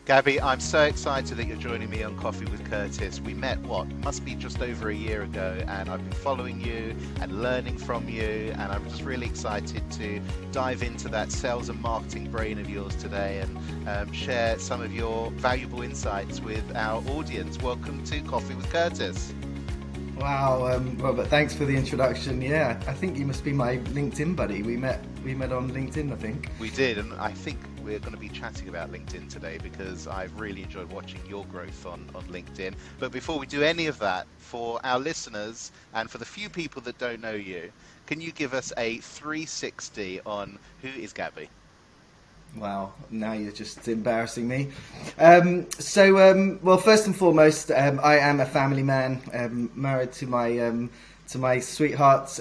Gaby, I'm so excited that you're joining me on Coffee with Curtis. We met, must be just over a year ago, and I've been following you and learning from you, and I'm just really excited to dive into that sales and marketing brain of yours today and share some of your valuable insights with our audience. Welcome to Coffee with Curtis. Wow, Robert, thanks for the introduction. Yeah, I think you must be my LinkedIn buddy. We met on LinkedIn, I think. We did, and I think we're going to be chatting about LinkedIn today because I've really enjoyed watching your growth on LinkedIn. But before we do any of that, for our listeners and for the few people that don't know you, can you give us a 360 on who is Gaby? Wow, now you're just embarrassing me. Well, first and foremost, I am a family man, married to my sweetheart.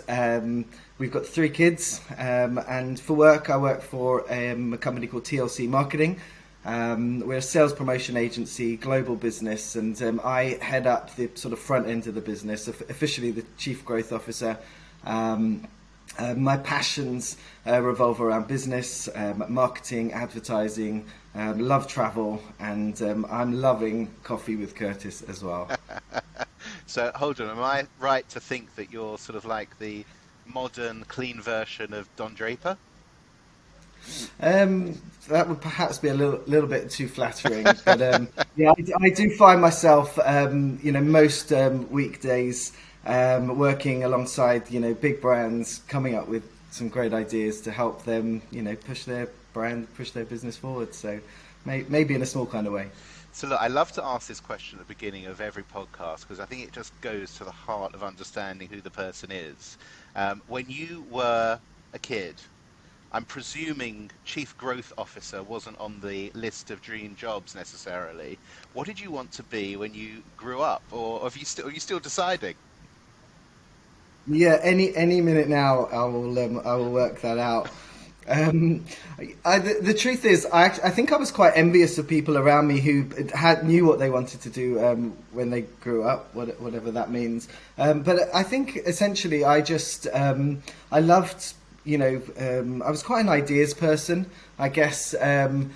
We've got 3 kids, and for work, I work for a company called TLC Marketing. We're a sales promotion agency, global business, and I head up the sort of front end of the business, officially the Chief Growth Officer. My passions revolve around business, marketing, advertising, love travel, and I'm loving Coffee with Curtis as well. So hold on, am I right to think that you're sort of like the modern, clean version of Don Draper? That would perhaps be a little bit too flattering, but yeah, I do find myself, most weekdays working alongside, big brands, coming up with some great ideas to help them, push their brand, push their business forward. So maybe in a small kind of way. So look, I love to ask this question at the beginning of every podcast because I think it just goes to the heart of understanding who the person is. When you were a kid, I'm presuming Chief Growth Officer wasn't on the list of dream jobs necessarily. What did you want to be when you grew up, or are you still deciding? Yeah, any minute now, I will work that out. The truth is, I think I was quite envious of people around me who knew what they wanted to do when they grew up, whatever that means. But I think essentially, I loved. I was quite an ideas person, I guess, and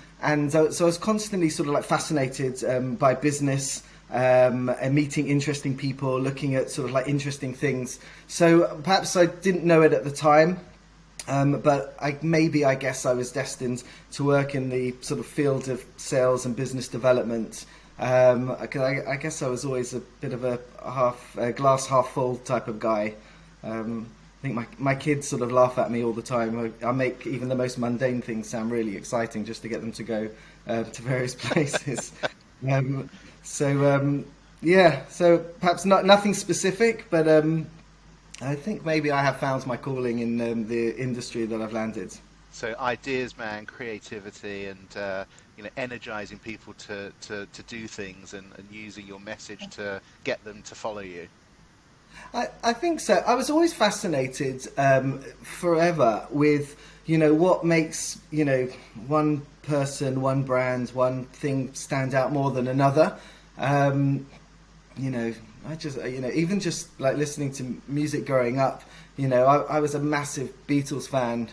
so I was constantly sort of like fascinated by business. And meeting interesting people, looking at sort of like interesting things. So perhaps I didn't know it at the time, but I guess I was destined to work in the sort of field of sales and business development. I guess I was always a bit of a glass half full type of guy. I think my kids sort of laugh at me all the time. I make even the most mundane things sound really exciting just to get them to go to various places. So perhaps nothing specific, but I think maybe I have found my calling in the industry that I've landed. So ideas, man, creativity, and energizing people to do things and using your message to get them to follow you. I think so. I was always fascinated forever with what makes one person, one brand, one thing stand out more than another. I just even just like listening to music growing up, I was a massive Beatles fan,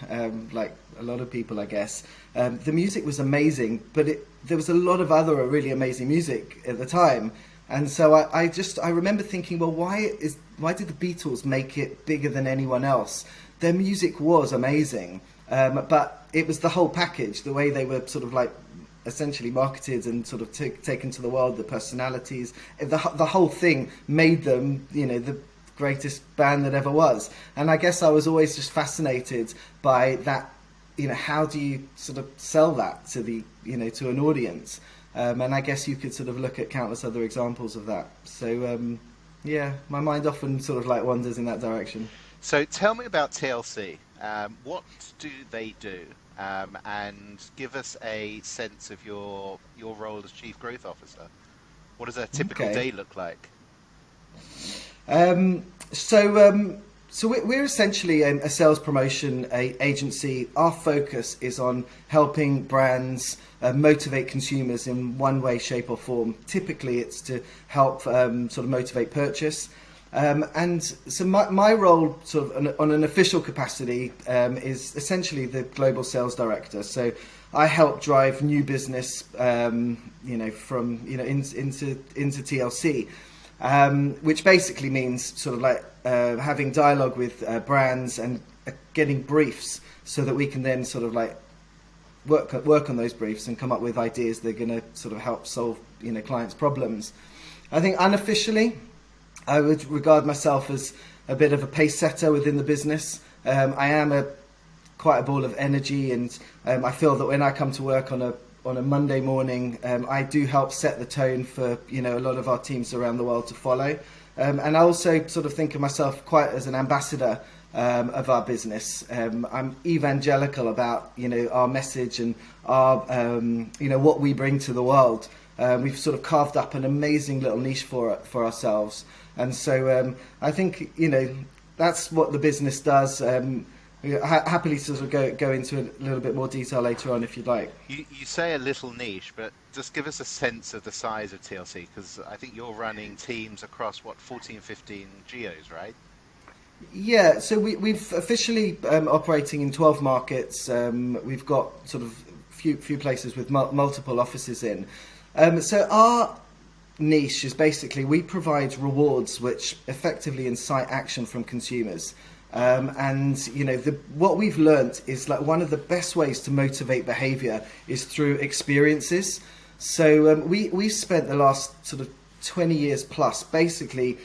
like a lot of people, I guess. The music was amazing, but there was a lot of other really amazing music at the time. And so I remember thinking, well, why did the Beatles make it bigger than anyone else? Their music was amazing, but it was the whole package, the way they were sort of like essentially marketed and sort of taken to the world, the personalities, the whole thing made them, the greatest band that ever was. And I guess I was always just fascinated by that, how do you sort of sell that to the, to an audience? And I guess you could sort of look at countless other examples of that. So, my mind often sort of like wanders in that direction. So tell me about TLC. What do they do? And give us a sense of your role as Chief Growth Officer. What does a typical day look like? So we're essentially a sales promotion agency. Our focus is on helping brands motivate consumers in one way, shape or form. Typically it's to help sort of motivate purchase. And so my role sort of on an official capacity is essentially the global sales director. So I help drive new business, from into TLC, which basically means sort of like having dialogue with brands and getting briefs so that we can then sort of like work on those briefs and come up with ideas that are going to sort of help solve clients' problems. I think unofficially, I would regard myself as a bit of a pace setter within the business. I am quite a ball of energy, and I feel that when I come to work on a Monday morning, I do help set the tone for a lot of our teams around the world to follow. And I also sort of think of myself quite as an ambassador of our business. I'm evangelical about our message and our what we bring to the world. We've sort of carved up an amazing little niche for ourselves, and so I think that's what the business does. Happily sort of go into a little bit more detail later on if you'd like. You say a little niche, but just give us a sense of the size of TLC, because I think you're running teams across 14, 15 geos, right? Yeah, so we've officially operating in 12 markets. We've got sort of few places with multiple offices in. So our niche is basically we provide rewards which effectively incite action from consumers. And what we've learnt is like one of the best ways to motivate behaviour is through experiences. So we've spent the last sort of 20 years plus basically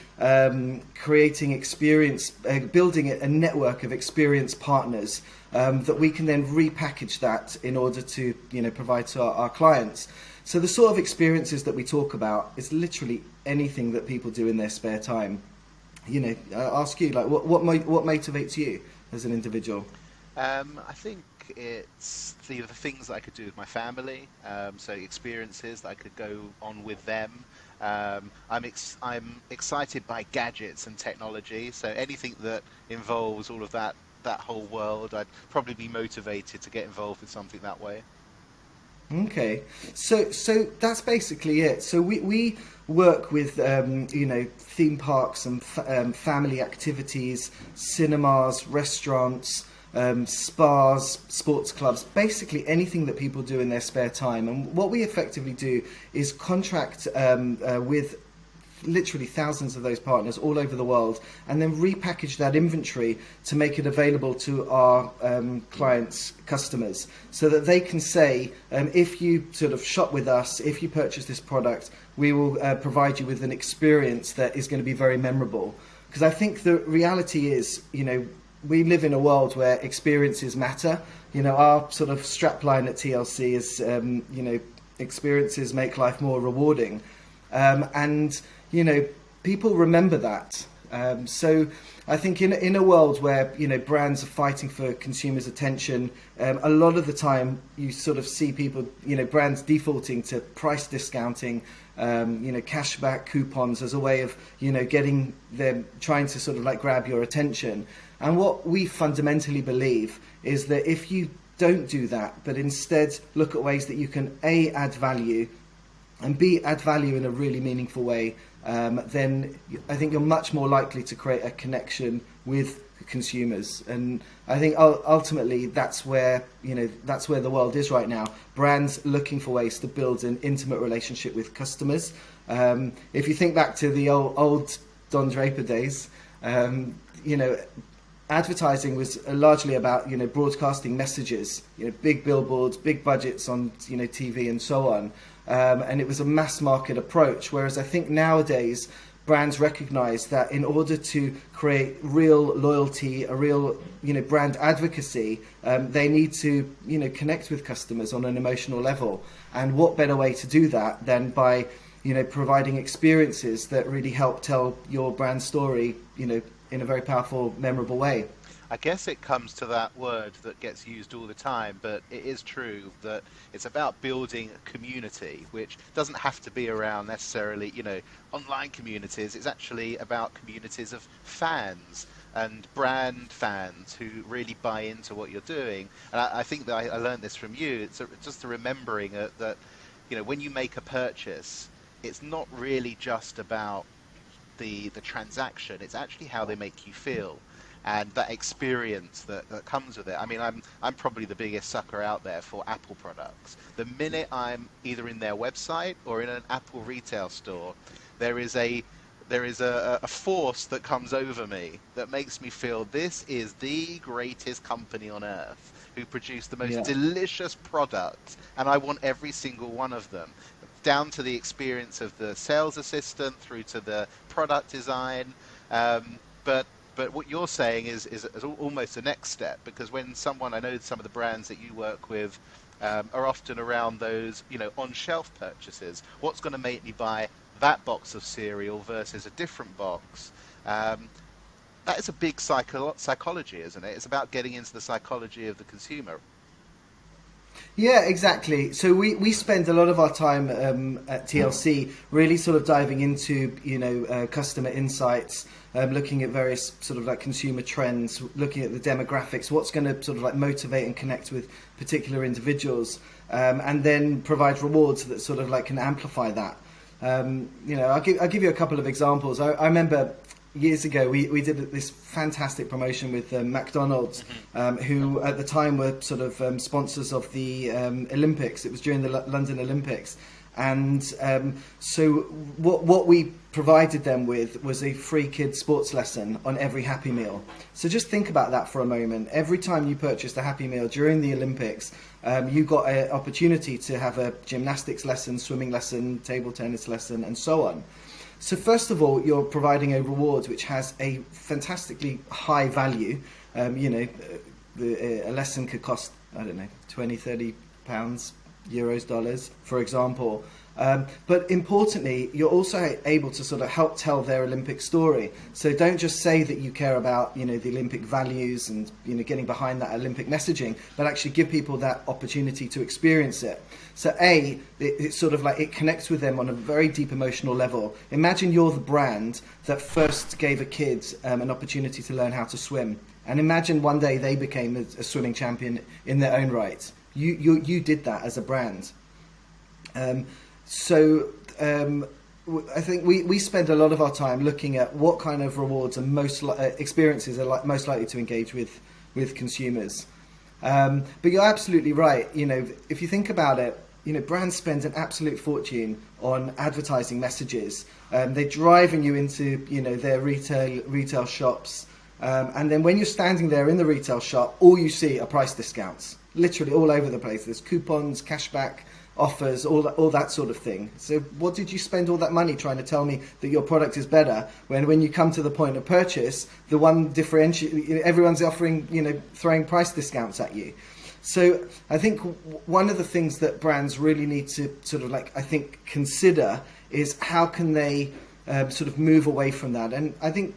creating experience, building a network of experienced partners that we can then repackage that in order to provide to our clients. So the sort of experiences that we talk about is literally anything that people do in their spare time. I ask you, like, what motivates you as an individual? I think it's the things that I could do with my family, so experiences that I could go on with them. I'm excited by gadgets and technology, so anything that involves all of that whole world, I'd probably be motivated to get involved with something that way. Okay, so that's basically it. So we work with theme parks and family activities, cinemas, restaurants, spas, sports clubs, basically anything that people do in their spare time. And what we effectively do is contract with literally thousands of those partners all over the world, and then repackage that inventory to make it available to our clients' customers, so that they can say, if you sort of shop with us, if you purchase this product, we will provide you with an experience that is going to be very memorable. Because I think the reality is, we live in a world where experiences matter. Our sort of strapline at TLC is, experiences make life more rewarding. And people remember that. So I think in a world where, brands are fighting for consumers' attention, a lot of the time you sort of see people, brands defaulting to price discounting, cashback coupons as a way of, getting them, trying to sort of like grab your attention. And what we fundamentally believe is that if you don't do that, but instead look at ways that you can A, add value, and B, add value in a really meaningful way, then I think you're much more likely to create a connection with consumers. And I think ultimately that's where the world is right now. Brands looking for ways to build an intimate relationship with customers. If you think back to the old Don Draper days, advertising was largely about broadcasting messages, big billboards, big budgets on TV and so on. And it was a mass market approach, whereas I think nowadays brands recognize that in order to create real loyalty, a real brand advocacy, they need to connect with customers on an emotional level. And what better way to do that than by providing experiences that really help tell your brand story in a very powerful, memorable way. I guess it comes to that word that gets used all the time, but it is true that it's about building a community, which doesn't have to be around necessarily, online communities. It's actually about communities of fans and brand fans who really buy into what you're doing. And I think that I learned this from you. It's just a remembering that, when you make a purchase, it's not really just about the transaction. It's actually how they make you feel. and that experience that comes with it. I mean, I'm probably the biggest sucker out there for Apple products. The minute I'm either in their website or in an Apple retail store, there is a force that comes over me that makes me feel this is the greatest company on earth who produce the most Yeah. delicious products, and I want every single one of them, down to the experience of the sales assistant through to the product design. But what you're saying is almost the next step, because when someone, I know some of the brands that you work with are often around those, on-shelf purchases. What's going to make me buy that box of cereal versus a different box? That is a big psychology, isn't it? It's about getting into the psychology of the consumer. Yeah, exactly. So we spend a lot of our time at TLC really sort of diving into customer insights, looking at various sort of like consumer trends, looking at the demographics, what's going to sort of like motivate and connect with particular individuals, and then provide rewards that sort of like can amplify that. I'll give you a couple of examples. I remember years ago we did this fantastic promotion with McDonald's, who at the time were sort of sponsors of the Olympics. It was during the London Olympics, and so what we provided them with was a free kids sports lesson on every Happy Meal. So just think about that for a moment. Every time you purchased a Happy Meal during the Olympics, you got an opportunity to have a gymnastics lesson, swimming lesson, table tennis lesson, and so on. So first of all, you're providing a reward which has a fantastically high value. A lesson could cost, I don't know, 20, 30 pounds, euros, dollars, for example. But importantly, you're also able to sort of help tell their Olympic story. So don't just say that you care about, the Olympic values and, getting behind that Olympic messaging, but actually give people that opportunity to experience it. So it's sort of like it connects with them on a very deep emotional level. Imagine you're the brand that first gave a kid an opportunity to learn how to swim. And imagine one day they became a swimming champion in their own right. You did that as a brand. So I think we spend a lot of our time looking at what kind of rewards and experiences are most likely to engage with consumers. But you're absolutely right. If you think about it, brands spend an absolute fortune on advertising messages. They're driving you into their retail shops, and then when you're standing there in the retail shop, all you see are price discounts, literally all over the place. There's coupons, cashback offers, all that sort of thing. So what did you spend all that money trying to tell me that your product is better when you come to the point of purchase, the one everyone's offering, throwing price discounts at you. So I think one of the things that brands really need to sort of consider is how can they sort of move away from that. And I think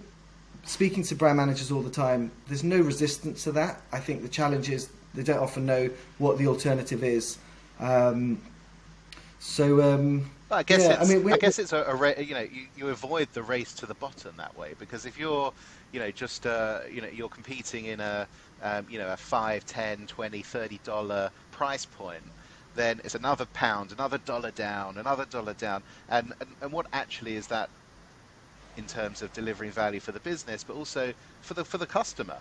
speaking to brand managers all the time, there's no resistance to that. I think the challenge is they don't often know what the alternative is. Well, I guess it's you avoid the race to the bottom that way, because if you're you're competing in a $5, $10, $20, $30 price point, then it's another pound, another dollar down, and what actually is that in terms of delivering value for the business, but also for the customer.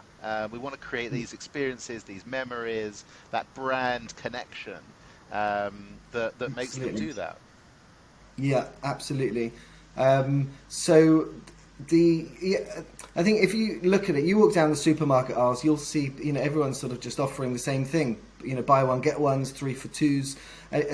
We want to create these experiences, these memories, that brand connection that makes them do that. Yeah, absolutely. I think if you look at it, you walk down the supermarket aisles, you'll see, everyone's sort of just offering the same thing. Buy one, get ones, 3 for 2s.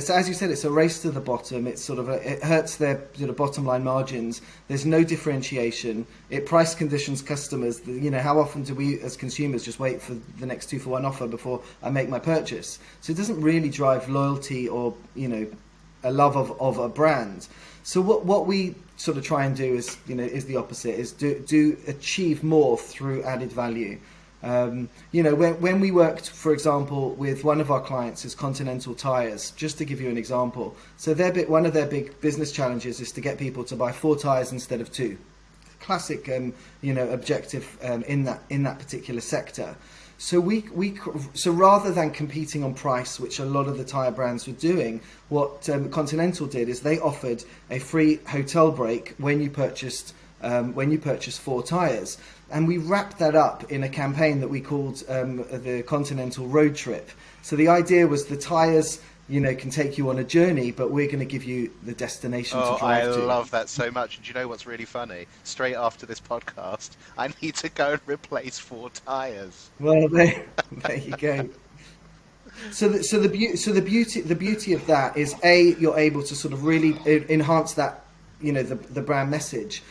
So as you said, it's a race to the bottom. It's sort of it hurts their bottom line margins. There's no differentiation. It price conditions customers. How often do we as consumers just wait for the next 2 for 1 offer before I make my purchase? So it doesn't really drive loyalty or a love of a brand. So what we sort of try and do is the opposite, is do achieve more through added value. When we worked, for example, with one of our clients is Continental Tires, just to give you an example. So one of their big business challenges is to get people to buy 4 tires instead of 2. Classic, objective in that particular sector. So so rather than competing on price, which a lot of the tyre brands were doing, what Continental did is they offered a free hotel break when you purchased 4 tyres. and we wrapped that up in a campaign that we called the Continental Road Trip. So the idea was the tyres, can take you on a journey, but we're going to give you the destination to Oh, I drive to. love that so much. And do you know what's really funny? Straight after this podcast, I need to go and replace 4 tyres. Well, there you go. So the beauty of that is, you're able to sort of really enhance that, the brand message,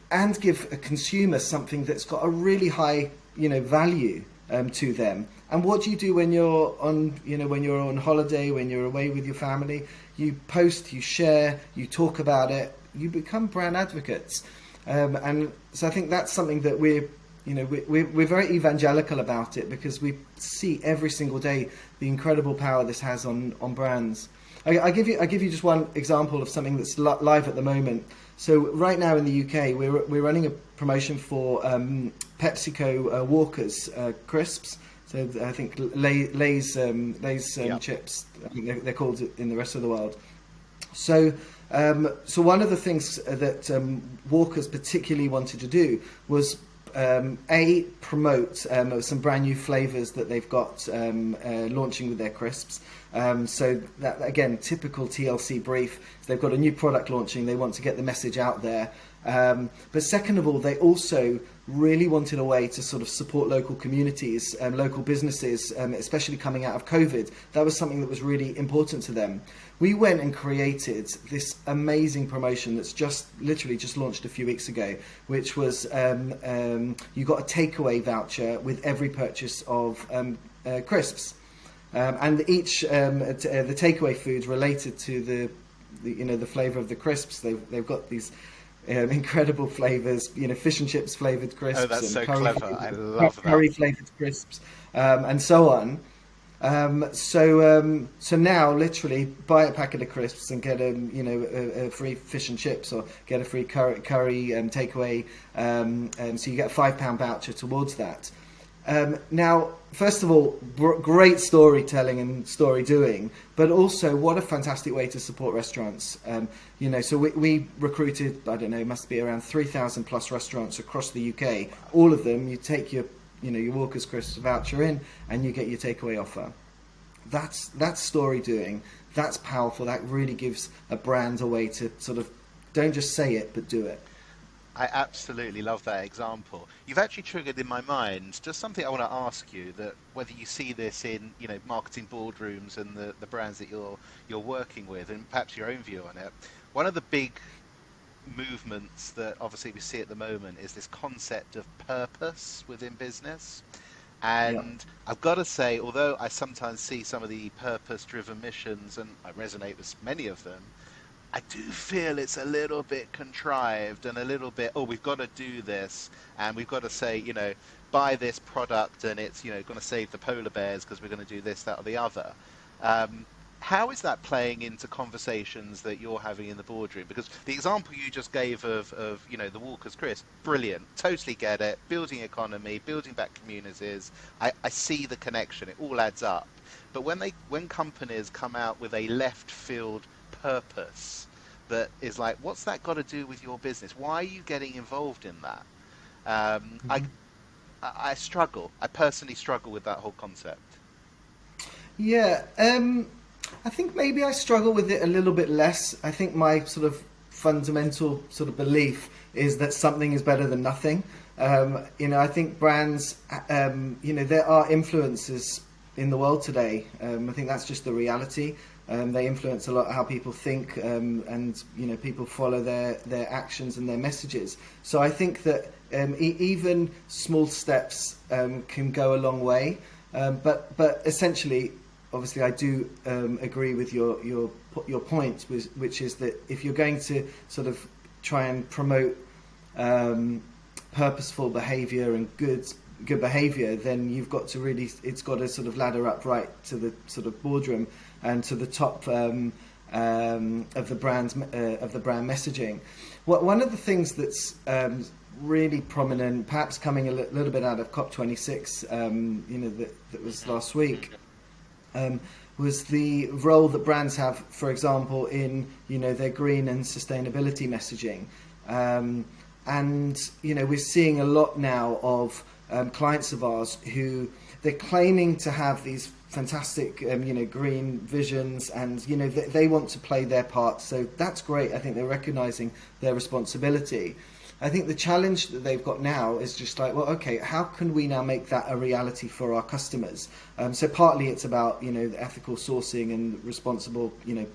and give a consumer something that's got a really high, value to them. And what do you do when you're on holiday, when you're away with your family? You post, you share, you talk about it, you become brand advocates. And so I think that's something that we're very evangelical about it, because we see every single day the incredible power this has on brands. I give you just one example of something that's live at the moment. So right now in the UK, we're running a promotion for PepsiCo Walker's crisps. So I think Lay's chips, I think they're called in the rest of the world. So one of the things that Walker's particularly wanted to do was promote some brand new flavours that they've got launching with their crisps. So that, again, typical TLC brief. So they've got a new product launching. They want to get the message out there. But second of all, they also really wanted a way to sort of support local communities and local businesses, especially coming out of COVID. That was something that was really important to them. We went and created this amazing promotion that's literally just launched a few weeks ago, which was you got a takeaway voucher with every purchase of crisps. And each the takeaway foods related to the flavour of the crisps. They've got these incredible flavours, fish and chips flavoured crisps. Oh, that's and so curry clever. I love that. Curry flavoured crisps, and so on. So now, literally, buy a packet of crisps and get a free fish and chips, or get a free curry takeaway. So you get a £5 voucher towards that. Now, first of all, great storytelling and story doing, but also what a fantastic way to support restaurants. So we recruited, I don't know, it must be around 3,000 plus restaurants across the UK. All of them, you take your Walker's Crisps voucher in, and you get your takeaway offer. That's story doing. That's powerful. That really gives a brand a way to sort of, don't just say it, but do it. I absolutely love that example. You've actually triggered in my mind just something I want to ask you, that whether you see this in marketing boardrooms and the brands that you're working with, and perhaps your own view on it. One of the big movements that obviously we see at the moment is this concept of purpose within business. And I've got to say, although I sometimes see some of the purpose-driven missions, and I resonate with many of them, I do feel it's a little bit contrived and a little bit, we've got to do this, and we've got to say, buy this product, and it's, going to save the polar bears because we're going to do this, that, or the other. How is that playing into conversations that you're having in the boardroom? Because the example you just gave of the Walker's Crisp, brilliant, totally get it, building economy, building back communities. I see the connection, it all adds up. But when companies come out with a left field purpose that is like, what's that got to do with your business? Why are you getting involved in that? I struggle. I personally struggle with that whole concept. Yeah, I think maybe I struggle with it a little bit less. I think my sort of fundamental sort of belief is that something is better than nothing. I think brands, there are influences in the world today. I think that's just the reality. They influence a lot how people think, and people follow their actions and their messages. So I think that even small steps can go a long way. But essentially, obviously, I do agree with your point, which is that if you're going to sort of try and promote purposeful behaviour and good behaviour, then you've got to it's got to sort of ladder up right to the sort of boardroom and to the top of the brand messaging. One of the things that's really prominent, perhaps coming a little bit out of COP26, that was last week, was the role that brands have, for example, in their green and sustainability messaging. And we're seeing a lot now of clients of ours who they're claiming to have these fantastic green visions, and they want to play their part. So that's great. I think they're recognizing their responsibility. I think the challenge that they've got now is just like, well, okay, how can we now make that a reality for our customers? So partly it's about ethical sourcing and responsible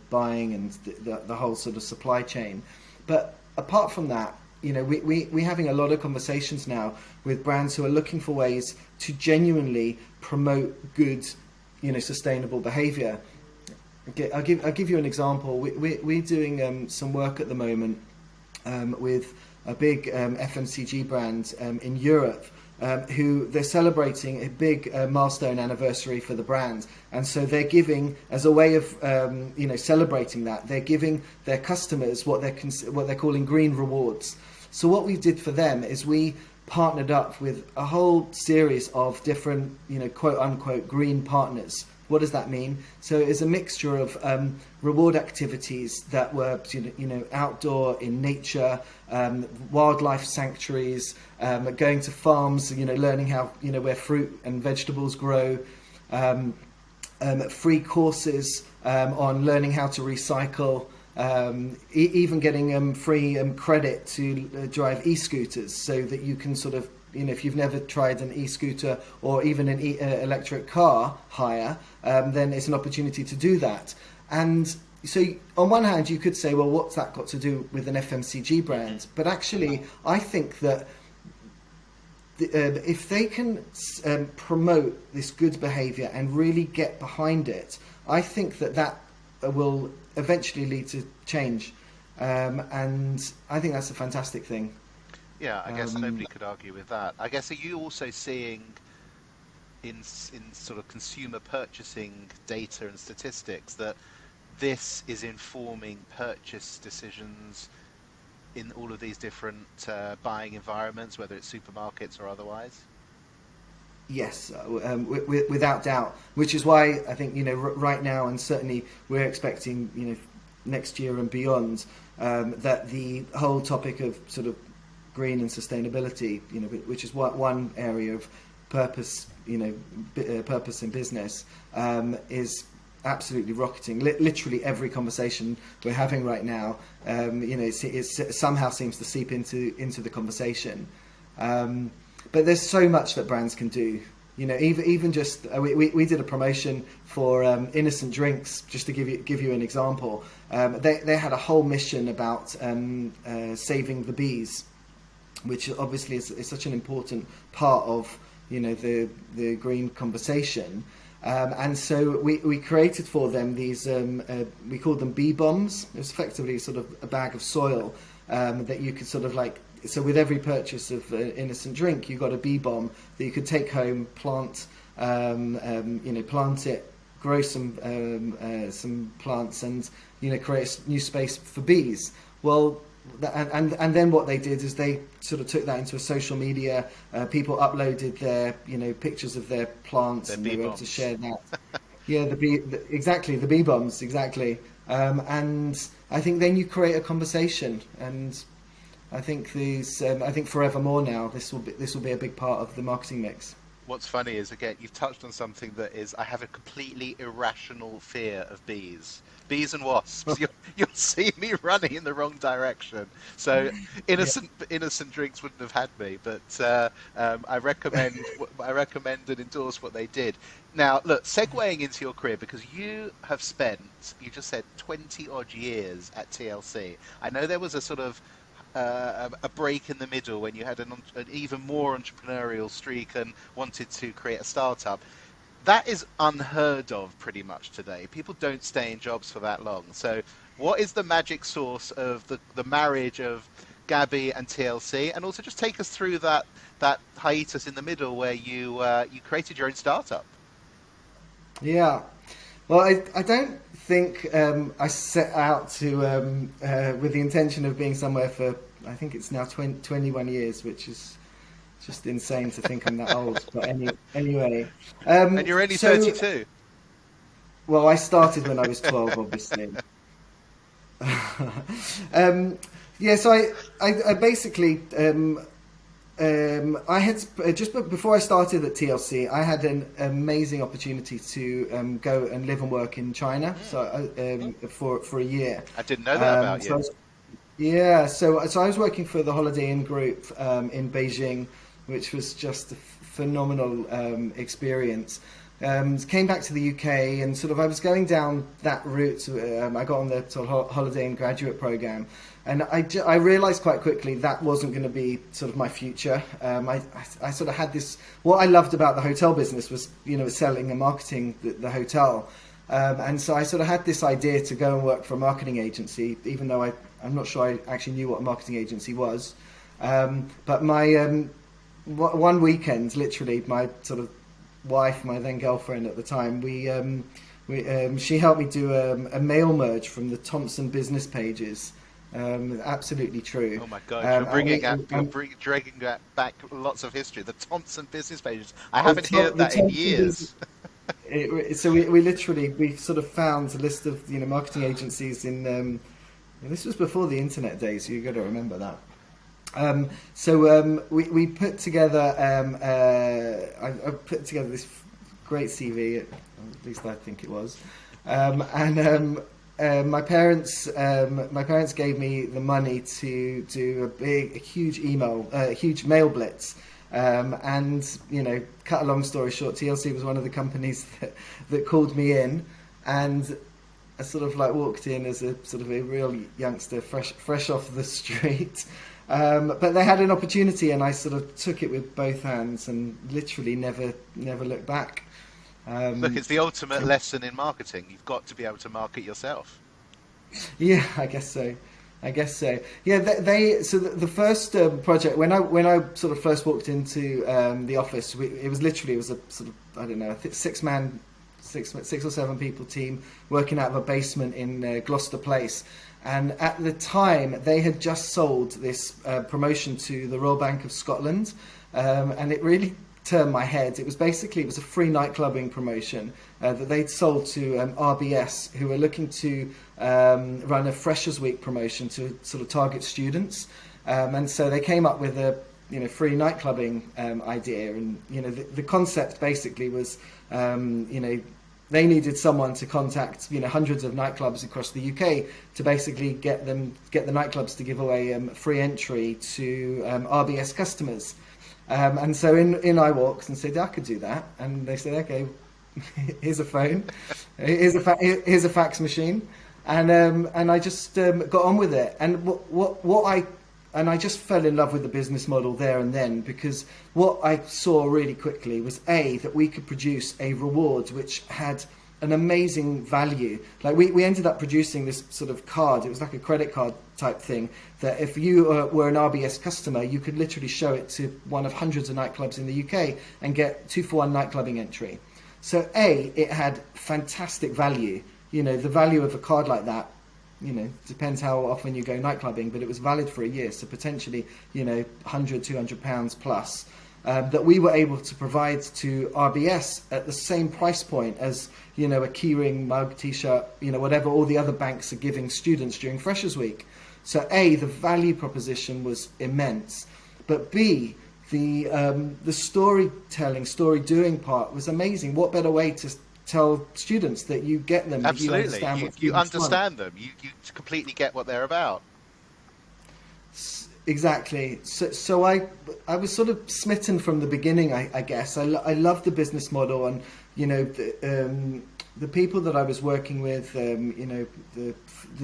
buying and the whole sort of supply chain. But apart from that, we're having a lot of conversations now with brands who are looking for ways to genuinely promote good, sustainable behavior. I'll give you an example. We're doing some work at the moment with a big FMCG brand in Europe, who they're celebrating a big milestone anniversary for the brand, and so they're giving, as a way of celebrating that, they're giving their customers what they're calling green rewards. So what we did for them is we partnered up with a whole series of different quote unquote green partners. What does that mean? So it's a mixture of reward activities that were outdoor, in nature, wildlife sanctuaries, going to farms, learning how where fruit and vegetables grow, free courses on learning how to recycle, even getting free credit to drive e-scooters, so that you can sort of, if you've never tried an e-scooter or even an electric car hire, then it's an opportunity to do that. And so on one hand, you could say, well, what's that got to do with an FMCG brand? But actually, I think that if they can promote this good behavior and really get behind it, I think that will eventually lead to change. And I think that's a fantastic thing. Yeah, I guess nobody could argue with that. I guess, are you also seeing in sort of consumer purchasing data and statistics that this is informing purchase decisions in all of these different buying environments, whether it's supermarkets or otherwise? Yes, without doubt. Which is why I think right now, and certainly we're expecting next year and beyond, that the whole topic of sort of green and sustainability, which is one area of purpose, purpose in business, is absolutely rocketing. Literally every conversation we're having right now, it somehow seems to seep into the conversation. But there's so much that brands can do. Even just we did a promotion for innocent drinks, just to give you an example. They had a whole mission about saving the bees, which obviously is such an important part of the green conversation. And so we created for them these, we called them bee bombs. It was effectively sort of a bag of soil that you could sort of like, so with every purchase of innocent drink, you got a bee bomb that you could take home, plant it, grow some plants, and create a new space for bees. Well, and then what they did is they sort of took that into a social media. People uploaded their pictures of their plants, and they were able to share that. Yeah, the bee bombs, exactly. And I think then you create a conversation, and I think forevermore now this will be a big part of the marketing mix. What's funny is, again, you've touched on something that is, I have a completely irrational fear of bees. Bees and wasps. You'll see me running in the wrong direction. So innocent drinks wouldn't have had me, but I recommend and endorse what they did. Now, look, segueing into your career, because you have spent, you just said 20 odd years at TLC. I know there was a sort of a break in the middle when you had an even more entrepreneurial streak and wanted to create a startup. That is unheard of pretty much today. People don't stay in jobs for that long. So what is the magic source of the marriage of Gaby and TLC? And also just take us through that hiatus in the middle where you created your own startup. Yeah. Well, I don't think I set out to with the intention of being somewhere for, I think it's now 21 years, which is just insane to think I'm that old. But anyway. And you're only 32. Well, I started when I was 12, obviously. um, yeah, so I basically I had just before I started at TLC, I had an amazing opportunity to go and live and work in China. So for a year. I didn't know that about So you. yeah, so I was working for the Holiday Inn Group in Beijing, which was just a phenomenal experience. Came back to the UK and sort of I was going down that route. I got on the sort of Holiday Inn graduate program, and I realised quite quickly that wasn't going to be sort of my future. I sort of had this. What I loved about the hotel business was selling and marketing the hotel. And so I sort of had this idea to go and work for a marketing agency, even though I'm not sure I actually knew what a marketing agency was. But my one weekend, literally, my sort of wife, my then girlfriend at the time, she helped me do a mail merge from the Thompson business pages. Absolutely true. Oh my God, dragging back lots of history. The Thompson business pages. I haven't heard The that in Thompson years. so we literally sort of found a list of marketing agencies in. This was before the internet days, so you got to remember that. We put together. I put together this great CV. At least I think it was. My parents gave me the money to do a huge huge mail blitz. Cut a long story short, TLC was one of the companies that called me in, and I sort of like walked in as a sort of a real youngster, fresh off the street. But they had an opportunity, and I sort of took it with both hands, and literally never looked back. Look, it's the ultimate lesson in marketing. You've got to be able to market yourself. Yeah, I guess so. Yeah, the first project when I sort of first walked into the office, it was a sort of, I don't know, six or seven people team working out of a basement in Gloucester Place. And at the time, they had just sold this promotion to the Royal Bank of Scotland, and it really turned my head. It was a free nightclubbing promotion that they'd sold to RBS, who were looking to run a Freshers Week promotion to sort of target students, and so they came up with a free nightclubbing idea, and the concept basically was they needed someone to contact hundreds of nightclubs across the UK to basically get the nightclubs to give away free entry to RBS customers. And so in I walked and said I could do that, and they said okay, here's a phone, here's a fax machine, and I just got on with it. And I just fell in love with the business model there and then, because what I saw really quickly was that we could produce a reward which had an amazing value. Like we ended up producing this sort of card. It was like a credit card type thing that if you were an RBS customer, you could literally show it to one of hundreds of nightclubs in the UK and get 2-for-1 nightclubbing entry. So it had fantastic value. The value of a card like that, depends how often you go nightclubbing, but it was valid for a year, so potentially, 100, 200 pounds plus, that we were able to provide to RBS at the same price point as, a keyring, mug, t-shirt, whatever all the other banks are giving students during Freshers Week. So the value proposition was immense, but B, the storytelling, story doing part was amazing. What better way to tell students that you get them? Absolutely, you understand them. You completely get what they're about. Exactly. So I was sort of smitten from the beginning. I guess I loved the business model, and the people that I was working with, the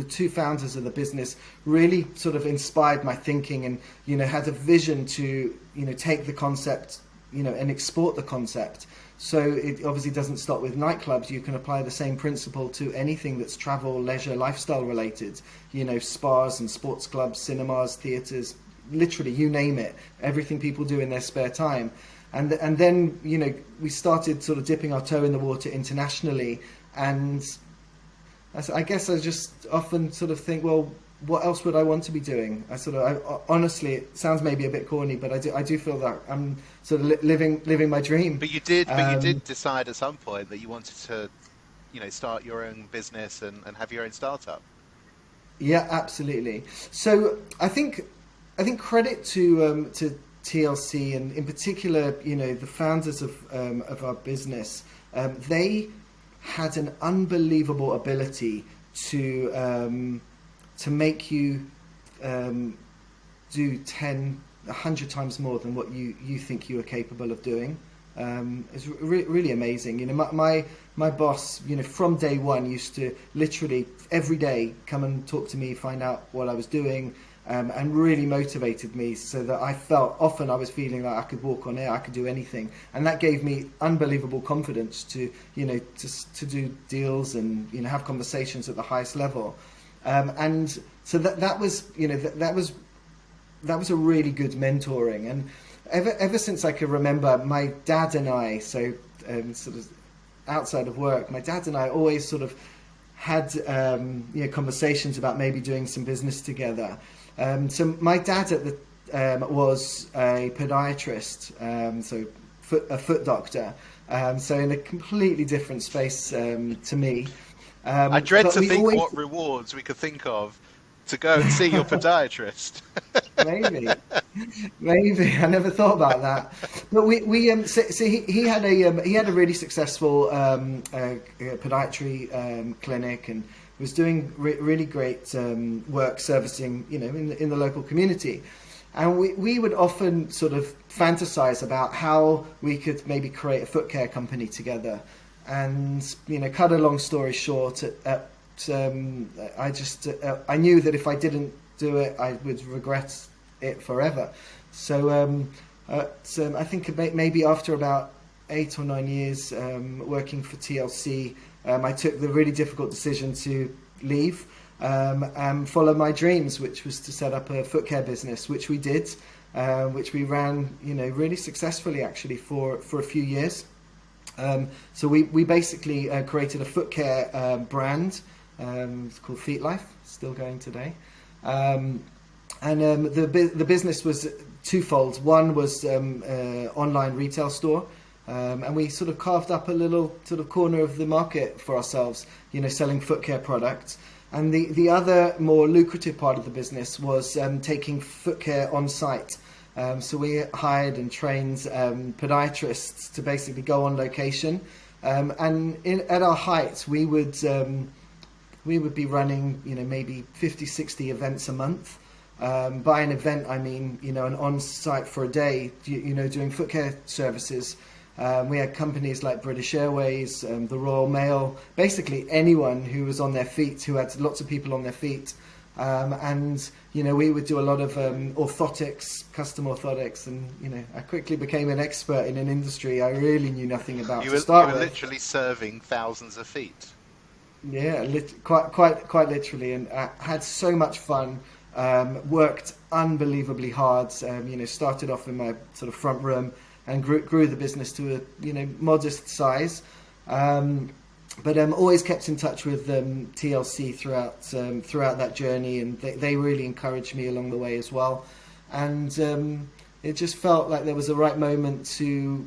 two founders of the business really sort of inspired my thinking, and had a vision to take the concept and export the concept. So it obviously doesn't stop with nightclubs. You can apply the same principle to anything that's travel, leisure, lifestyle related. Spas and sports clubs, cinemas, theatres, literally you name it. Everything people do in their spare time. And then we started sort of dipping our toe in the water internationally. And I guess I just often sort of think, well, what else would I want to be doing? Honestly, it sounds maybe a bit corny, but I do feel that I'm sort of living my dream. But you did decide at some point that you wanted to, start your own business and have your own startup. Yeah, absolutely. So I think credit to TLC, and in particular, the founders of our business. They had an unbelievable ability to make you um, do 10, 100 times more than what you think you are capable of doing. It's really amazing. My boss, from day one used to literally every day come and talk to me, find out what I was doing, and really motivated me so that I felt, often I was feeling like I could walk on air, I could do anything. And that gave me unbelievable confidence to do deals and, have conversations at the highest level. And so that was, that was a really good mentoring. And ever since I could remember, my dad and I, sort of outside of work, my dad and I always sort of had conversations about maybe doing some business together. So my dad was a podiatrist, a foot doctor, so in a completely different space to me. I dread But to we think always what rewards we could think of to go and see your podiatrist. maybe. Maybe I never thought about that, but so he had a really successful podiatry clinic, and was doing really great work servicing in the local community, and we would often sort of fantasize about how we could maybe create a foot care company together, and cut a long story short, I knew that if I didn't do it, I would regret it forever. So I think maybe after about 8 or 9 years working for TLC, I took the really difficult decision to leave and follow my dreams, which was to set up a foot care business, which we did, which we ran, really successfully actually for a few years. So we basically created a foot care brand. It's called Feet Life, still going today. And the business was twofold. One was online retail store, and we sort of carved up a little sort of corner of the market for ourselves, selling foot care products. And the other more lucrative part of the business was taking foot care on site. So we hired and trained podiatrists to basically go on location. And at our height, we would be running, maybe 50, 60 events a month. By an event, I mean, an on-site for a day, doing foot care services. We had companies like British Airways, the Royal Mail, basically anyone who was on their feet, who had lots of people on their feet. And we would do a lot of orthotics, custom orthotics, and I quickly became an expert in an industry I really knew nothing about to start You were with. literally serving thousands of feet. Yeah, quite literally, and I had so much fun. Worked unbelievably hard. Started off in my sort of front room and grew the business to a modest size. But always kept in touch with TLC throughout that journey, and they really encouraged me along the way as well. And it just felt like there was a right moment to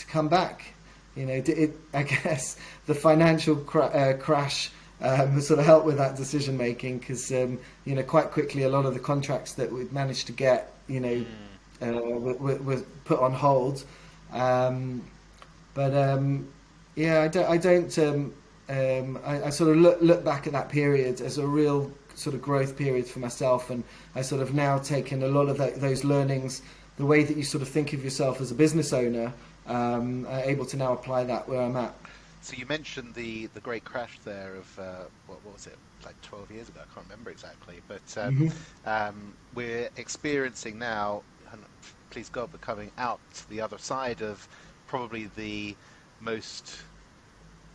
come back. I guess the financial crash sort of helped with that decision making, because quite quickly a lot of the contracts that we'd managed to get were put on hold. Yeah, I sort of look back at that period as a real sort of growth period for myself, and I sort of now taken a lot of those learnings, the way that you sort of think of yourself as a business owner, able to now apply that where I'm at. So you mentioned the great crash there of what was it, like 12 years ago? I can't remember exactly, but we're experiencing now, and please God, we're coming out the other side of probably the most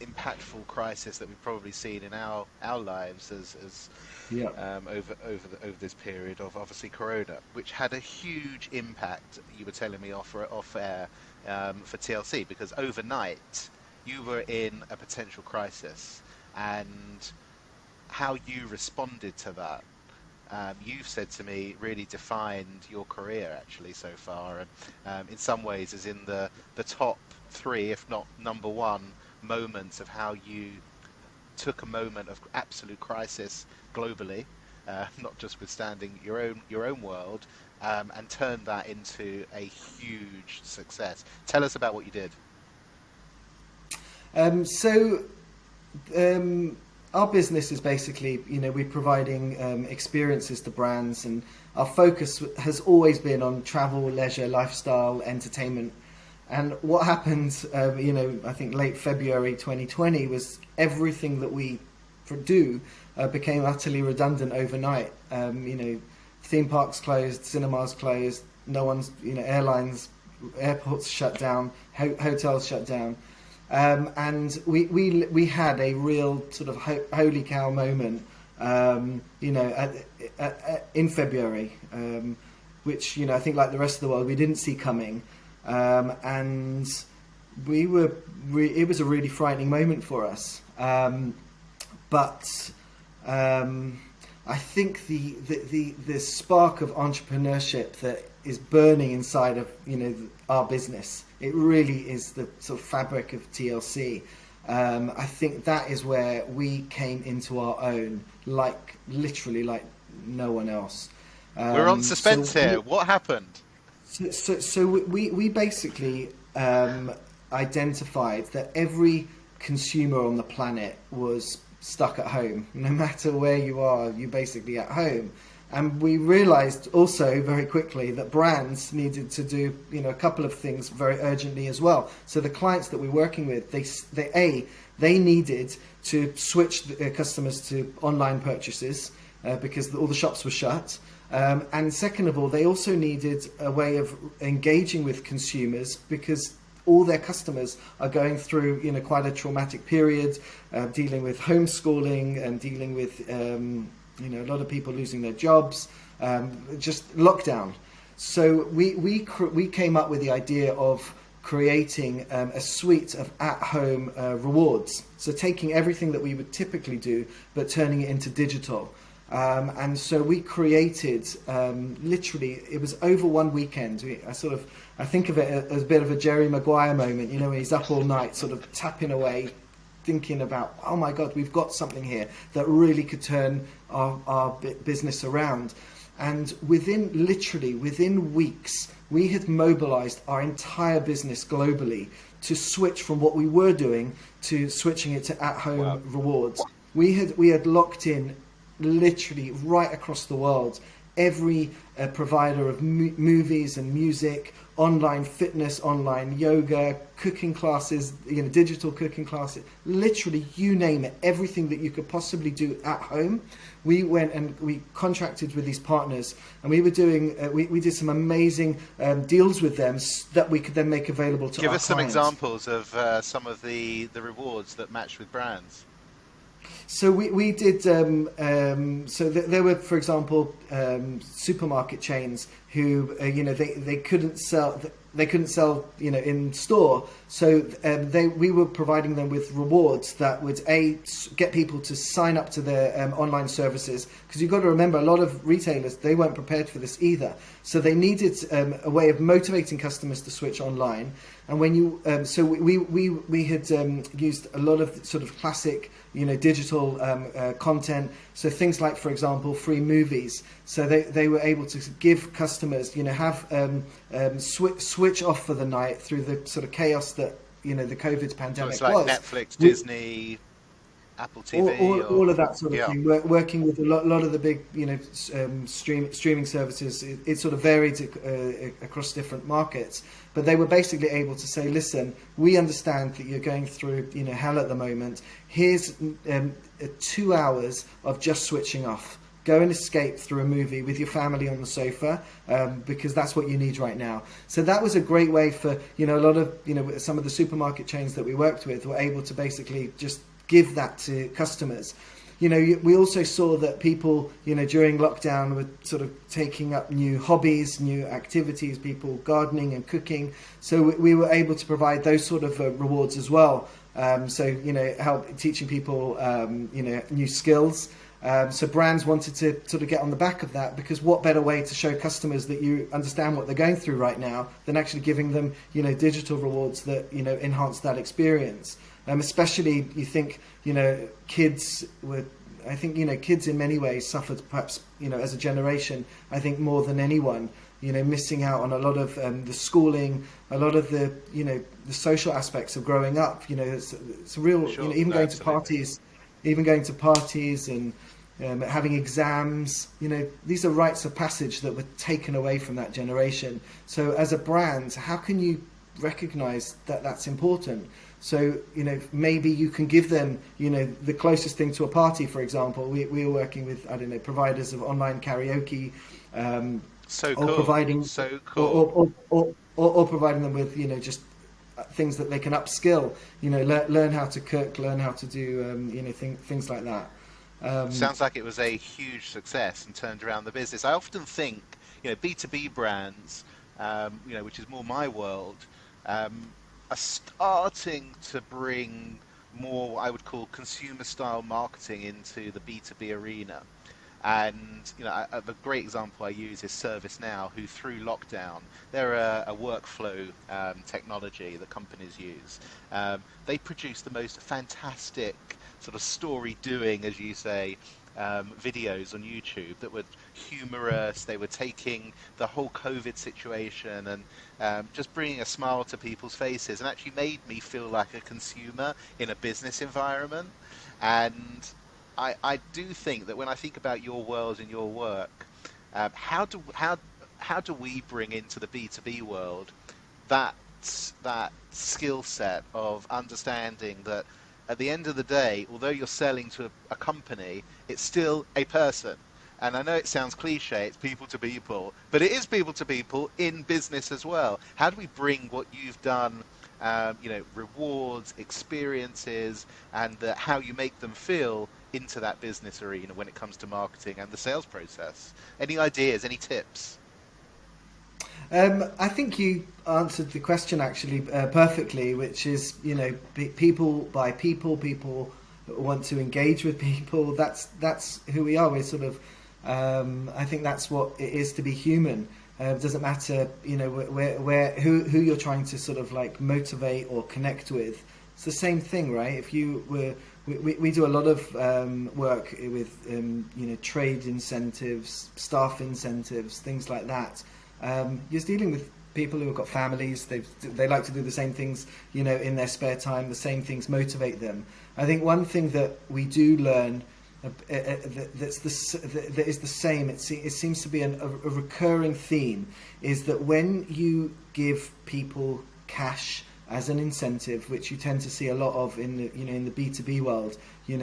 impactful crisis that we've probably seen in our lives as Yeah. over this period of obviously Corona, which had a huge impact. You were telling me off air for TLC, because overnight you were in a potential crisis, and how you responded to that. You've said to me really defined your career actually so far, and in some ways is in the top three, if not number one, moments of how you took a moment of absolute crisis globally, notwithstanding your own world, and turned that into a huge success. Tell us about what you did. So our business is basically, we're providing experiences to brands, and our focus has always been on travel, leisure, lifestyle, entertainment. And what happened, I think late February 2020 was everything that we do became utterly redundant overnight. Theme parks closed, cinemas closed, no one's, airlines, airports shut down, hotels shut down. And we had a real sort of holy cow moment, in February, which, I think like the rest of the world, we didn't see coming. And it was a really frightening moment for us. But I think the spark of entrepreneurship that is burning inside of, our business, it really is the sort of fabric of TLC. I think that is where we came into our own, literally like no one else. We're on suspense here. What happened? So we basically identified that every consumer on the planet was stuck at home. No matter where you are, you're basically at home. And we realized also very quickly that brands needed to do, a couple of things very urgently as well. So the clients that we're working with, they needed to switch their customers to online purchases because all the shops were shut. And second of all, they also needed a way of engaging with consumers because all their customers are going through, quite a traumatic period, dealing with homeschooling and dealing with, a lot of people losing their jobs, just lockdown. So we came up with the idea of creating a suite of at-home rewards. So taking everything that we would typically do, but turning it into digital. And so we created, literally, it was over one weekend. I think of it as a bit of a Jerry Maguire moment, when he's up all night, sort of tapping away, thinking about, oh my God, we've got something here that really could turn our business around. And within weeks, we had mobilized our entire business globally to switch from what we were doing to switching it to at-home rewards. We had locked in literally right across the world every provider of movies and music, online fitness, online yoga, cooking classes, digital cooking classes, literally you name it, everything that you could possibly do at home. We went and we contracted with these partners, and we were doing we did some amazing deals with them that we could then make available to our clients. Give us some examples of some of the rewards that match with brands. So we did. So there were, for example, supermarket chains who they couldn't sell. They couldn't sell in store. So we were providing them with rewards that would get people to sign up to their online services, because you've got to remember, a lot of retailers, they weren't prepared for this either. So they needed a way of motivating customers to switch online. And when you so we had used a lot of sort of classic digital content. So things like, for example, free movies. So they were able to give customers have switch off for the night through the sort of chaos that the COVID pandemic so it's like was. Netflix, Disney, Apple TV, all of that sort of thing. Working with a lot of the big streaming services, it sort of varied across different markets. But they were basically able to say, listen, we understand that you're going through hell at the moment. Here's 2 hours of just switching off. Go and escape through a movie with your family on the sofa, because that's what you need right now. So that was a great way for a lot of some of the supermarket chains that we worked with were able to basically just give that to customers. We also saw that people, during lockdown were sort of taking up new hobbies, new activities, people gardening and cooking. So we were able to provide those sort of rewards as well. Help teaching people, new skills. So brands wanted to sort of get on the back of that, because what better way to show customers that you understand what they're going through right now than actually giving them, digital rewards that, enhance that experience. Especially, you think, kids were. I think, kids in many ways suffered, perhaps, as a generation, I think more than anyone, missing out on a lot of the schooling, a lot of the, the social aspects of growing up. It's a real, Sure, even no, going to absolutely. parties and having exams, these are rites of passage that were taken away from that generation. So as a brand, how can you recognize that that's important? So, maybe you can give them, the closest thing to a party, for example. We were working with, I don't know, providers of online karaoke, So or cool. providing, So cool. or providing them with, just things that they can upskill, learn how to cook, learn how to do, things like that. Um, Sounds like it was a huge success and turned around the business. I often think, B2B brands, which is more my world, are starting to bring more what I would call consumer style marketing into the B2B arena. And the great example I use is ServiceNow, who through lockdown, they're a workflow technology that companies use. They produce the most fantastic sort of story doing, as you say, videos on YouTube that were humorous. They were taking the whole COVID situation and just bringing a smile to people's faces, and actually made me feel like a consumer in a business environment. And I do think that when I think about your world and your work, how do we bring into the B2B world that that skill set of understanding that at the end of the day, although you're selling to a company, it's still a person. And I know it sounds cliche, it's people to people, but it is people to people in business as well. How do we bring what you've done, rewards, experiences, and how you make them feel into that business arena when it comes to marketing and the sales process? Any ideas, any tips? I think you answered the question actually perfectly, which is, people by people, people want to engage with people. That's who we are. We're sort of, I think that's what it is to be human. It doesn't matter, who you're trying to sort of like motivate or connect with. It's the same thing, right? If you were, we do a lot of work with, trade incentives, staff incentives, things like that. You're dealing with people who have got families. They like to do the same things, in their spare time. The same things motivate them. I think one thing that we do learn that is the same. It seems to be a recurring theme, is that when you give people cash as an incentive, which you tend to see a lot of in the in the B2B world, you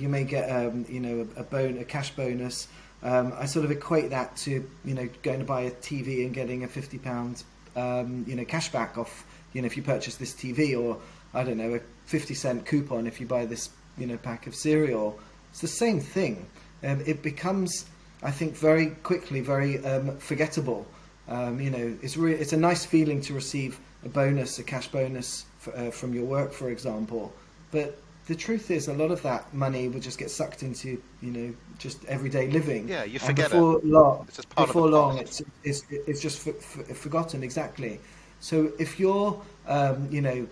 may get a cash bonus. I sort of equate that to going to buy a TV and getting a £50 cash back off if you purchase this TV, or I don't know, a 50-cent coupon if you buy this pack of cereal. It's the same thing. It becomes, I think, very quickly very forgettable. It's a nice feeling to receive a bonus, a cash bonus from your work, for example, but the truth is, a lot of that money will just get sucked into, just everyday living. Yeah, you And forget it. It's just part of the before long, pot. it's just forgotten, exactly. So if your,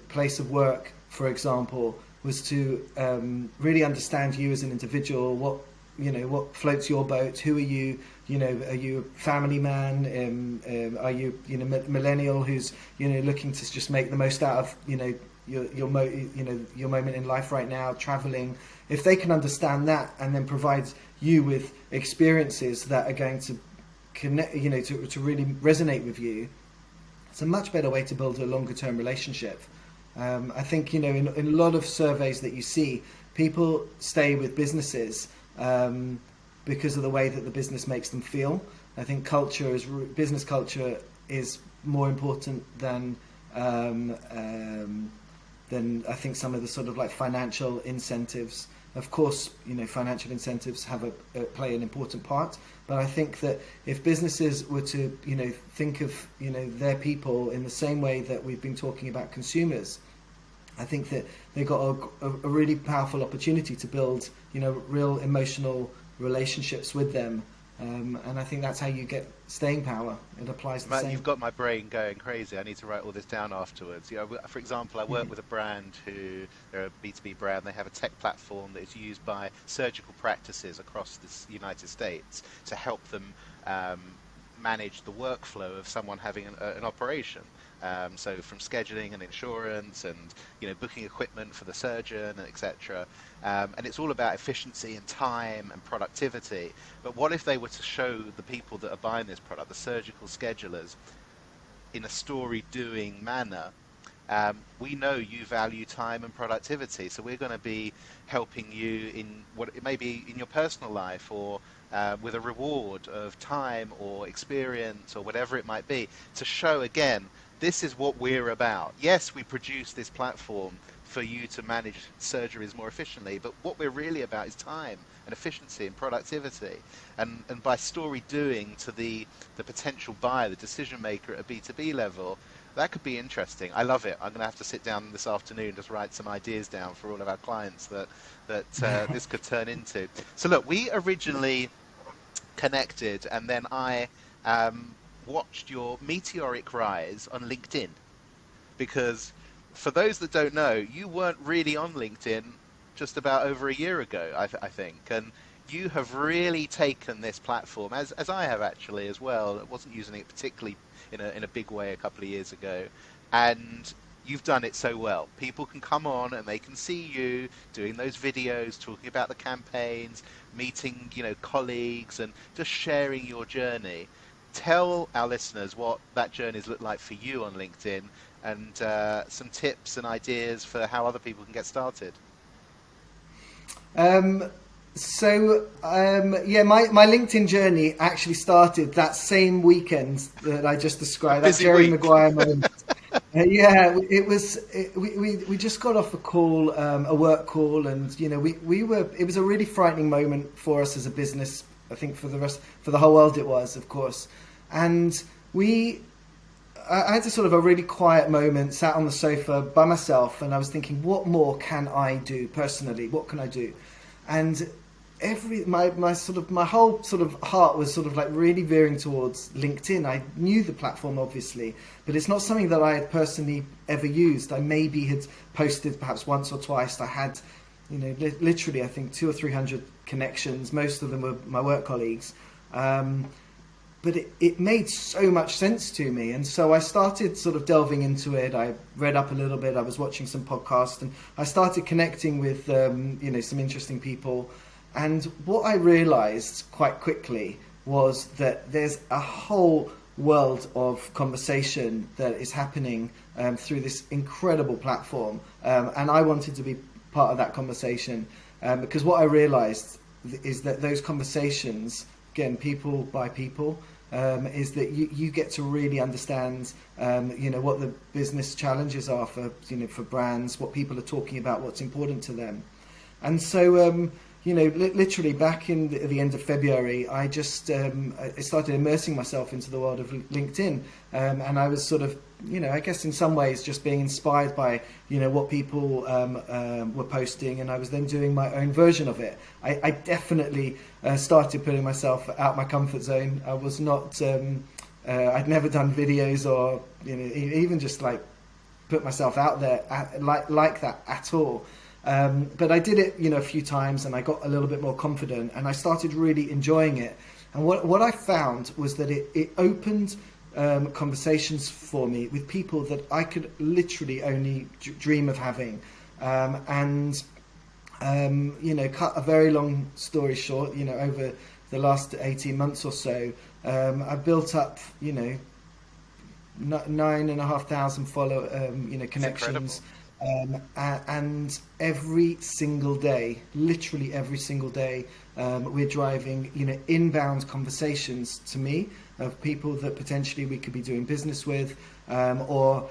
place of work, for example, was to really understand you as an individual, what floats your boat, who are you, are you a family man, are you, millennial who's, looking to just make the most out of, your moment in life right now, traveling. If they can understand that and then provide you with experiences that are going to connect, to really resonate with you, it's a much better way to build a longer term relationship. I think in a lot of surveys that you see, people stay with businesses because of the way that the business makes them feel. I think business culture is more important than I think some of the sort of like financial incentives. Of course, financial incentives play an important part, but I think that if businesses were to, think of, their people in the same way that we've been talking about consumers, I think that they've got a really powerful opportunity to build, real emotional relationships with them, And I think that's how you get staying power. It applies the Matt, same. you've got my brain going crazy. I need to write all this down afterwards. For example, I work with a brand who, they're a B2B brand. They have a tech platform that is used by surgical practices across the United States to help them um, manage the workflow of someone having an operation. So from scheduling and insurance and booking equipment for the surgeon, etc. And it's all about efficiency and time and productivity. But what if they were to show the people that are buying this product, the surgical schedulers, in a story doing manner? We know you value time and productivity, so we're going to be helping you in what it may be in your personal life, or with a reward of time or experience or whatever it might be, to show again, this is what we're about. Yes, we produce this platform for you to manage surgeries more efficiently, but what we're really about is time and efficiency and productivity. And by story doing to the potential buyer, the decision maker at a B2B level, that could be interesting. I love it. I'm going to have to sit down this afternoon, just write some ideas down for all of our clients that this could turn into. So look, we originally connected, and then I watched your meteoric rise on LinkedIn, because for those that don't know, you weren't really on LinkedIn just about over a year ago, I think, and you have really taken this platform, as I have actually as well. I wasn't using it particularly in a big way a couple of years ago, and you've done it so well. People can come on and they can see you doing those videos, talking about the campaigns, meeting colleagues, and just sharing your journey. Tell our listeners what that journey's looked like for you on LinkedIn, and some tips and ideas for how other people can get started. Yeah, my LinkedIn journey actually started that same weekend that I just described. That Jerry Maguire moment. Yeah, it was. We just got off a call, a work call, and we were. It was a really frightening moment for us as a business. I think for the whole world it was, of course. And I had a sort of a really quiet moment, sat on the sofa by myself, and I was thinking, what more can I do personally? What can I do? And my whole sort of heart was sort of like really veering towards LinkedIn. I knew the platform obviously, but it's not something that I had personally ever used. I maybe had posted perhaps once or twice. I had, literally I think 200 or 300 connections. Most of them were my work colleagues. But it made so much sense to me. And so I started sort of delving into it. I read up a little bit. I was watching some podcasts, and I started connecting with, some interesting people. And what I realized quite quickly was that there's a whole world of conversation that is happening through this incredible platform. And I wanted to be part of that conversation because what I realized is that those conversations, again, people by people, is that you get to really understand, what the business challenges are for brands, what people are talking about, what's important to them. And so, literally back in the end of February, I just I started immersing myself into the world of LinkedIn. And I was sort of, I guess in some ways just being inspired by, what people were posting. And I was then doing my own version of it. I definitely started putting myself out my comfort zone. I was not, I'd never done videos or, even just like put myself out there like that at all. But I did it, a few times, and I got a little bit more confident, and I started really enjoying it. And what I found was that it opened conversations for me with people that I could literally only dream of having. Cut a very long story short, over the last 18 months or so, I built up, 9,500 connections. And every single day, literally every single day, we're driving, inbound conversations to me of people that potentially we could be doing business with, or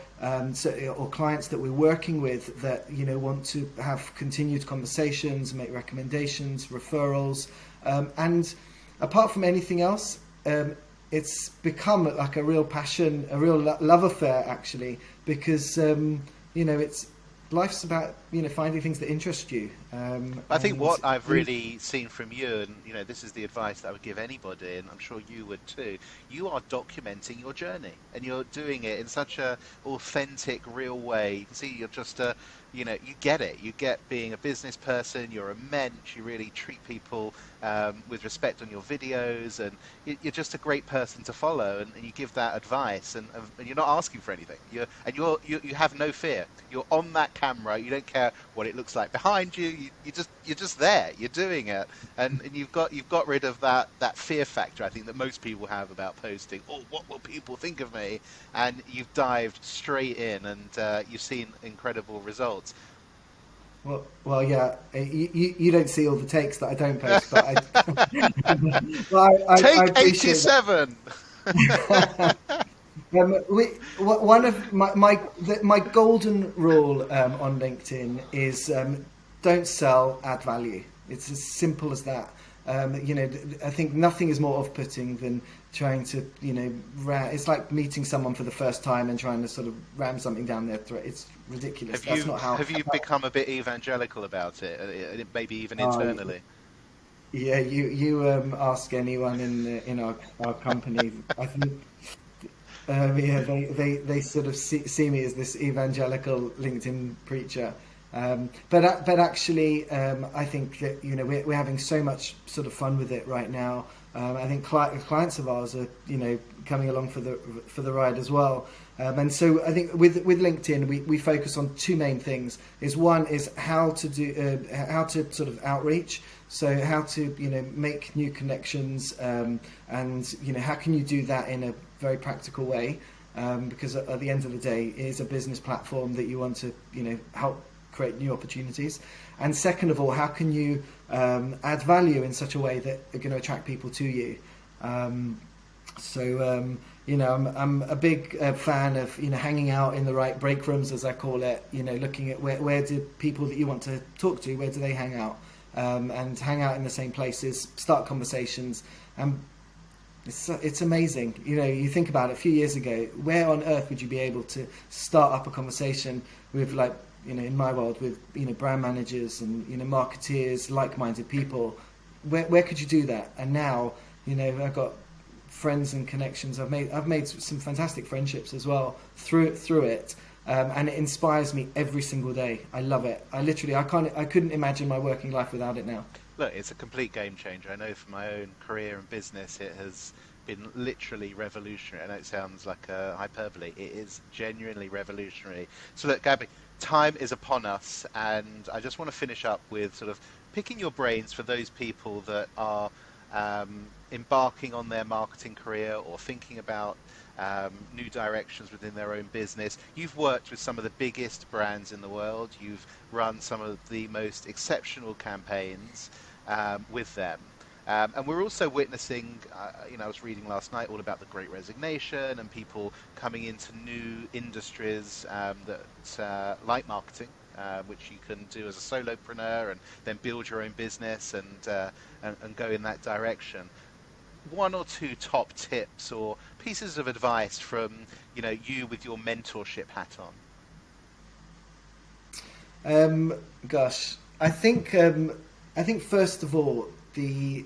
clients that we're working with that want to have continued conversations, make recommendations, referrals, and apart from anything else, it's become like a real passion, a real love affair actually, because life's about, finding things that interest you. I think And what I've really seen from you, and this is the advice that I would give anybody, and I'm sure you would too. You are documenting your journey, and you're doing it in such a authentic, real way. You can see you're just you get it. You get being a business person. You're a mensch. You really treat people with respect on your videos, and you're just a great person to follow. And you give that advice, and you're not asking for anything. You have no fear. You're on that camera. You don't care what it looks like behind you. You're just there. You're doing it, and you've got rid of that fear factor. I think that most people have about posting. Oh, what will people think of me? And you've dived straight in, and you've seen incredible results. well, yeah. You don't see all the takes that I don't post, but I Take appreciate that. 87. One of my golden rule on LinkedIn is don't sell, add value. It's as simple as that. I think nothing is more off-putting than trying to, it's like meeting someone for the first time and trying to sort of ram something down their throat. It's ridiculous. That's not how. Have you become a bit evangelical about it? Maybe even internally. Yeah, you ask anyone in our company. I think. Yeah, they sort of see me as this evangelical LinkedIn preacher, but actually, I think that we're having so much sort of fun with it right now. I think clients of ours are coming along for the ride as well, and so I think with LinkedIn we focus on two main things. One is how to sort of outreach. So how to make new connections, and how can you do that in a very practical way, because at the end of the day it is a business platform that you want to help create new opportunities. And second of all, how can you add value in such a way that are going to attract people to you. I'm a big fan of hanging out in the right break rooms, as I call it, looking at where do people that you want to talk to, where do they hang out, and hang out in the same places, start conversations. It's amazing. You think about it, a few years ago, where on earth would you be able to start up a conversation with, like, in my world, with brand managers and marketeers, like-minded people? Where could you do that? And now I've got friends and connections. I've made some fantastic friendships as well through it. And it inspires me every single day. I love it. I couldn't imagine my working life without it now. Look, it's a complete game changer. I know from my own career and business, it has been literally revolutionary. I know it sounds like a hyperbole. It is genuinely revolutionary. So look, Gaby, time is upon us, and I just want to finish up with sort of picking your brains for those people that are embarking on their marketing career or thinking about new directions within their own business. You've worked with some of the biggest brands in the world. You've run some of the most exceptional campaigns with them. And we're also witnessing, I was reading last night all about the Great Resignation and people coming into new industries that like marketing, which you can do as a solopreneur and then build your own business and go in that direction. One or two top tips or pieces of advice from you with your mentorship hat on? Gosh, I think first of all the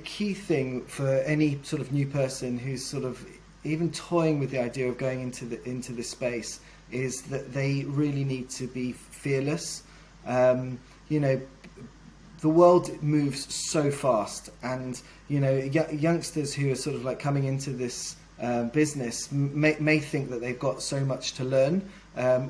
key thing for any sort of new person who's sort of even toying with the idea of going into this space is that they really need to be fearless. The world moves so fast, and youngsters who are sort of like coming into this business may think that they've got so much to learn,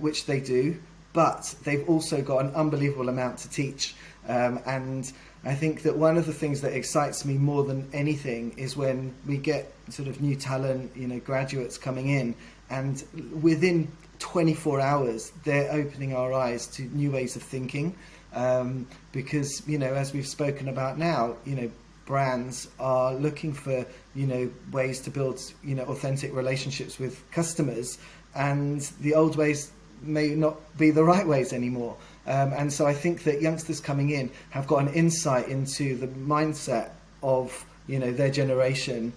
which they do, but they've also got an unbelievable amount to teach. And I think that one of the things that excites me more than anything is when we get sort of new talent, graduates coming in, and within 24 hours they're opening our eyes to new ways of thinking. Because as we've spoken about now, brands are looking for ways to build authentic relationships with customers, and the old ways may not be the right ways anymore. And so I think that youngsters coming in have got an insight into the mindset of their generation.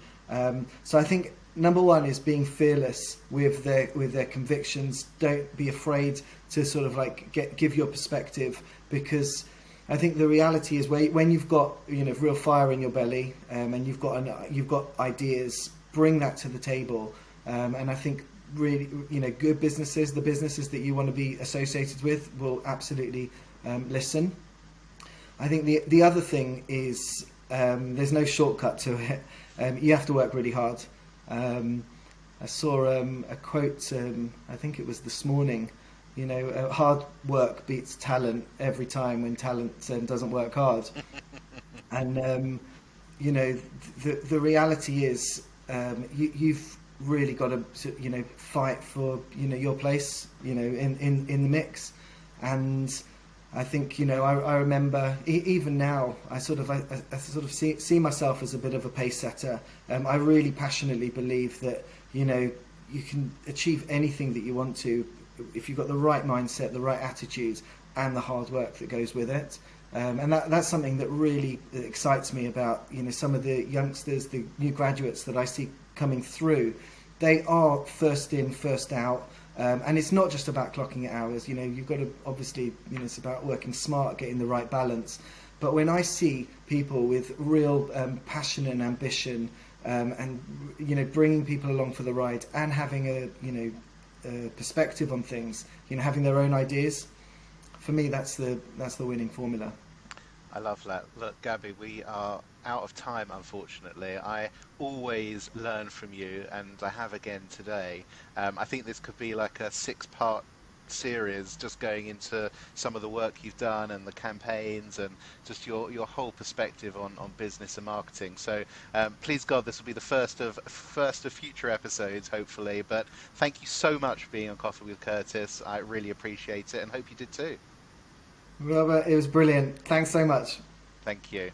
So I think number one is being fearless with their convictions. Don't be afraid to sort of like give your perspective, because I think the reality is when you've got, you know, real fire in your belly, and you've got ideas, bring that to the table. And I think really, you know, good businesses, the businesses that you want to be associated with, will absolutely listen. I think the other thing is, there's no shortcut to it. You have to work really hard. I saw a quote, I think it was this morning, you know, hard work beats talent every time when talent doesn't work hard. And, you know, the reality is, you've really got to, you know, fight for, you know, your place, you know, in the mix. And I think, you know, I remember even now, I sort of see myself as a bit of a pace setter. I really passionately believe that, you know, you can achieve anything that you want to if you've got the right mindset, the right attitude, and the hard work that goes with it. And that's something that really excites me about, you know, some of the youngsters, the new graduates that I see coming through. They are first in, first out. And it's not just about clocking at hours. You know, you've got to, obviously, you know, it's about working smart, getting the right balance. But when I see people with real passion and ambition, and, you know, bringing people along for the ride, and having a, you know, perspective on things, you know, having their own ideas, for me, that's the winning formula. I love that. Look, Gaby, we are out of time, unfortunately. I always learn from you, and I have again today. I think this could be like a 6-part series, just going into some of the work you've done and the campaigns and just your whole perspective on business and marketing. So please God, this will be the first of future episodes, hopefully. But thank you so much for being on Coffee with Curtis. I really appreciate it, and hope you did too. Robert, it was brilliant. Thanks so much. Thank you.